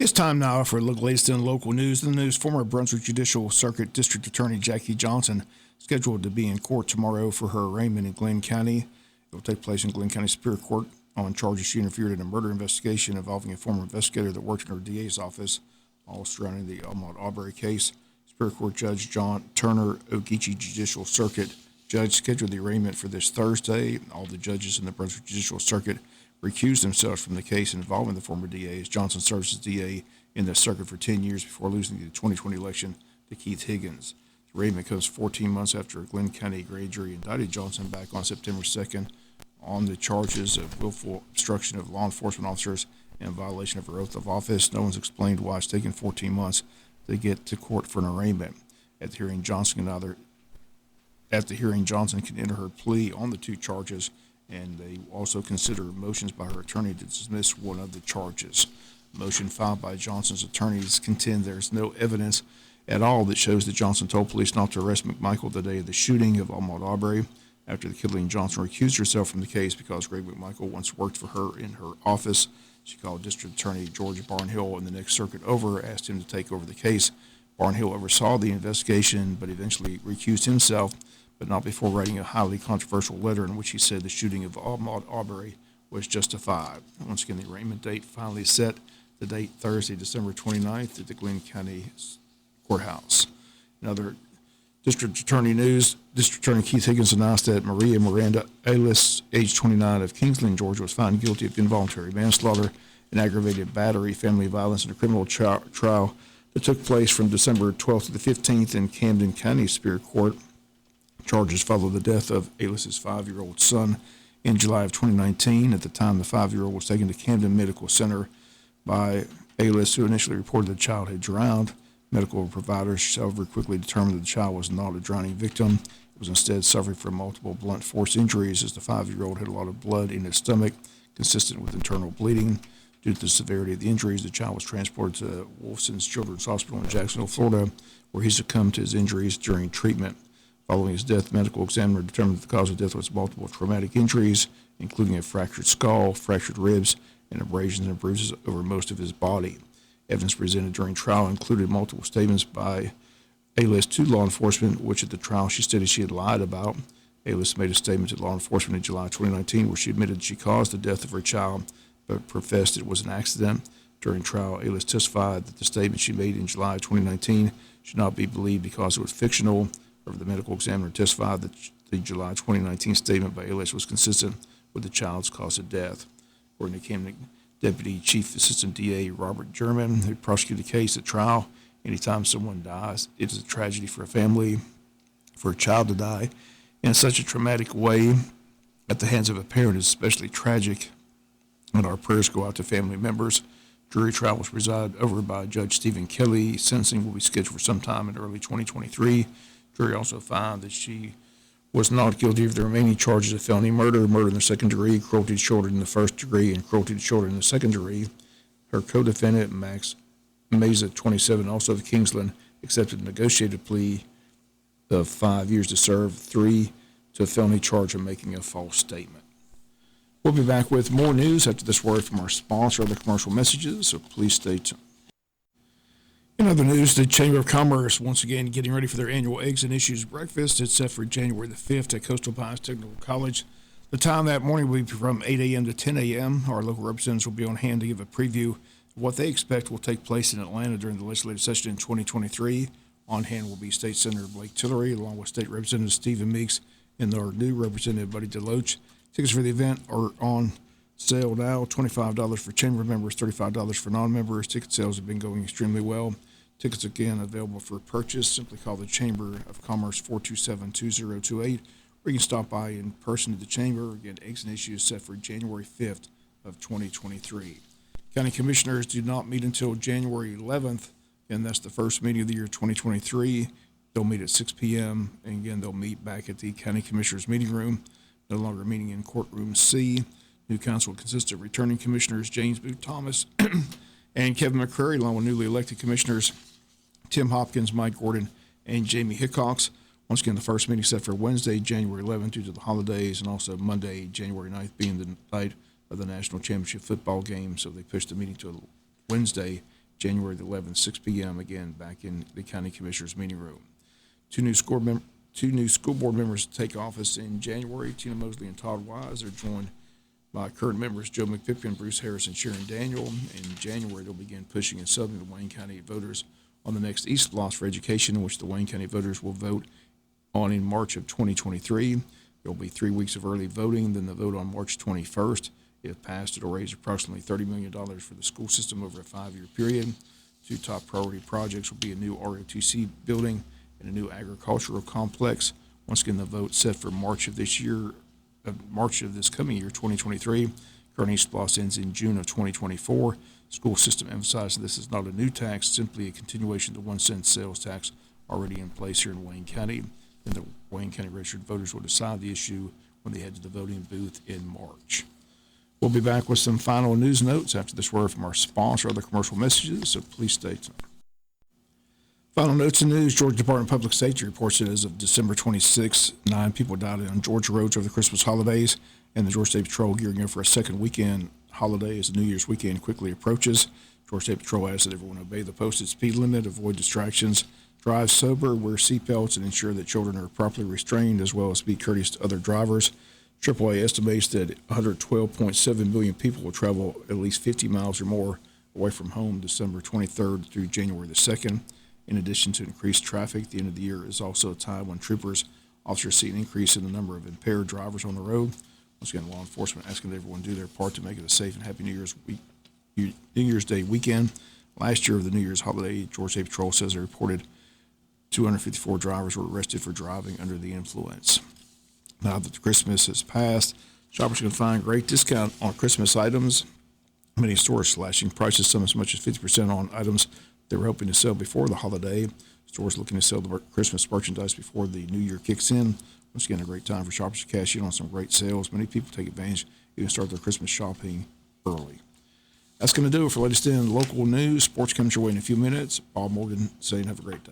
It's time now for the latest in local news. In the news, former Brunswick Judicial Circuit District Attorney Jackie Johnson scheduled to be in court tomorrow for her arraignment in Glenn County. It will take place in Glenn County Superior Court on charges she interfered in a murder investigation involving a former investigator that worked in her DA's office, all surrounding the Ahmaud Arbery case. Superior Court Judge John Turner, Ogeechee Judicial Circuit Judge, scheduled the arraignment for this Thursday. All the judges in the Brunswick Judicial Circuit recused themselves from the case involving the former DA, as Johnson serves as DA in the circuit for 10 years before losing the 2020 election to Keith Higgins. The arraignment comes 14 months after a Glenn County grand jury indicted Johnson back on September 2nd on the charges of willful obstruction of law enforcement officers and violation of her oath of office. No one's explained why it's taken 14 months to get to court for an arraignment. At the hearing, Johnson can enter her plea on the two charges, and they also consider motions by her attorney to dismiss one of the charges. Motion filed by Johnson's attorneys contend there's no evidence at all that shows that Johnson told police not to arrest McMichael the day of the shooting of Ahmaud Arbery. After the killing, Johnson recused herself from the case because Greg McMichael once worked for her in her office. She called District Attorney George Barnhill in the next circuit over, asked him to take over the case. Barnhill oversaw the investigation, but eventually recused himself, but not before writing a highly controversial letter in which he said the shooting of Ahmaud Arbery was justified. Once again, the arraignment date finally set. The date Thursday, December 29th at the Glenn County Courthouse. In other District Attorney news, District Attorney Keith Higgins announced that Maria Miranda Aylis, age 29, of Kingsland, Georgia, was found guilty of involuntary manslaughter and aggravated battery, family violence, and a criminal trial that took place from December 12th to the 15th in Camden County Superior Court. Charges follow the death of Aylis's 5-year-old son in July of 2019. At the time, the 5-year-old was taken to Camden Medical Center by Aylis, who initially reported the child had drowned. Medical providers, however, quickly determined that the child was not a drowning victim. It was instead suffering from multiple blunt force injuries, as the 5-year-old had a lot of blood in his stomach, consistent with internal bleeding. Due to the severity of the injuries, the child was transported to Wolfson's Children's Hospital in Jacksonville, Florida, where he succumbed to his injuries during treatment. Following his death, the medical examiner determined that the cause of death was multiple traumatic injuries, including a fractured skull, fractured ribs, and abrasions and bruises over most of his body. Evidence presented during trial included multiple statements by Aylis to law enforcement, which at the trial she stated she had lied about. Aylis made a statement to law enforcement in July 2019 where she admitted she caused the death of her child, but professed it was an accident. During trial, Aylis testified that the statement she made in July 2019 should not be believed because it was fictional. However, the medical examiner testified that the July 2019 statement by Aylis was consistent with the child's cause of death. According to Camden Deputy Chief Assistant DA Robert German, who prosecuted the case at trial, anytime someone dies, it is a tragedy for a family. For a child to die in such a traumatic way at the hands of a parent is especially tragic, and our prayers go out to family members. Jury trial was presided over by Judge Stephen Kelly. Sentencing will be scheduled for sometime in early 2023. Jury also found that she was not guilty of the remaining charges of felony murder, murder in the second degree, cruelty to children in the first degree, and cruelty to children in the second degree. Her co-defendant, Max Meza, 27, also of Kingsland, accepted a negotiated plea of 5 years to serve, 3 to a felony charge of making a false statement. We'll be back with more news after this word from our sponsor, other commercial messages, so please stay tuned. In other news, the Chamber of Commerce once again getting ready for their annual Eggs and Issues breakfast. It's set for January the 5th at Coastal Pines Technical College. The time that morning will be from 8 a.m. to 10 a.m. Our local representatives will be on hand to give a preview of what they expect will take place in Atlanta during the legislative session in 2023. On hand will be State Senator Blake Tillery, along with State Representative Stephen Meeks and our new Representative Buddy DeLoach. Tickets for the event are on sale now, $25 for Chamber members, $35 for non-members. Ticket sales have been going extremely well. Tickets, again, available for purchase. Simply call the Chamber of Commerce 427-2028, or you can stop by in person at the Chamber. Again, Eggs and Issues set for January 5th of 2023. County Commissioners do not meet until January 11th, and that's the first meeting of the year 2023. They'll meet at 6 p.m., and again, they'll meet back at the County Commissioners Meeting Room, no longer meeting in Courtroom C. New council consists of returning commissioners James Booth Thomas and Kevin McCrary, along with newly elected commissioners Tim Hopkins, Mike Gordon, and Jamie Hickox. Once again, the first meeting set for Wednesday, January 11th, due to the holidays, and also Monday, January 9th, being the night of the National Championship football game. So they pushed the meeting to Wednesday, January the 11th, 6 p.m., again, back in the County Commissioners meeting room. Two new school board members take office in January. Tina Mosley and Todd Wise are joined by current members Joe McPipkin, Bruce Harris, and Sharon Daniel. In January, they'll begin pushing and subbing the Wayne County voters on the next East Loss for Education, in which the Wayne County voters will vote on in March of 2023. There will be 3 weeks of early voting, then the vote on March 21st. If passed, it'll raise approximately $30 million for the school system over a 5-year period. Two top priority projects will be a new ROTC building and a new agricultural complex. Once again, the vote set for March of this coming year, 2023. Current East Loss ends in June of 2024. School system emphasizes this is not a new tax, simply a continuation of the 1 cent sales tax already in place here in Wayne County. And the Wayne County registered voters will decide the issue when they head to the voting booth in March. We'll be back with some final news notes after this word from our sponsor, other commercial messages, so please stay tuned. Final notes and news. Georgia Department of Public Safety reports that as of December 26, 9 people died on Georgia roads over the Christmas holidays, and the Georgia State Patrol gearing up for a second weekend holiday as the New Year's weekend quickly approaches. Georgia State Patrol asks that everyone obey the posted speed limit, avoid distractions, drive sober, wear seatbelts, and ensure that children are properly restrained, as well as be courteous to other drivers. AAA estimates that 112.7 million people will travel at least 50 miles or more away from home December 23rd through January the 2nd. In addition to increased traffic, the end of the year is also a time when officers see an increase in the number of impaired drivers on the road. Once again, law enforcement asking that everyone do their part to make it a safe and happy New Year's Day weekend. Last year of the New Year's holiday, Georgia State Patrol says they reported 254 drivers were arrested for driving under the influence. Now that Christmas has passed, shoppers can find great discount on Christmas items. Many stores slashing prices, some as much as 50% on items they were hoping to sell before the holiday. Stores looking to sell the Christmas merchandise before the new year kicks in. Once again, a great time for shoppers to cash in on some great sales. Many people take advantage, even start their Christmas shopping early. That's going to do it for latest in local news. Sports comes your way in a few minutes. Bob Morgan saying have a great day.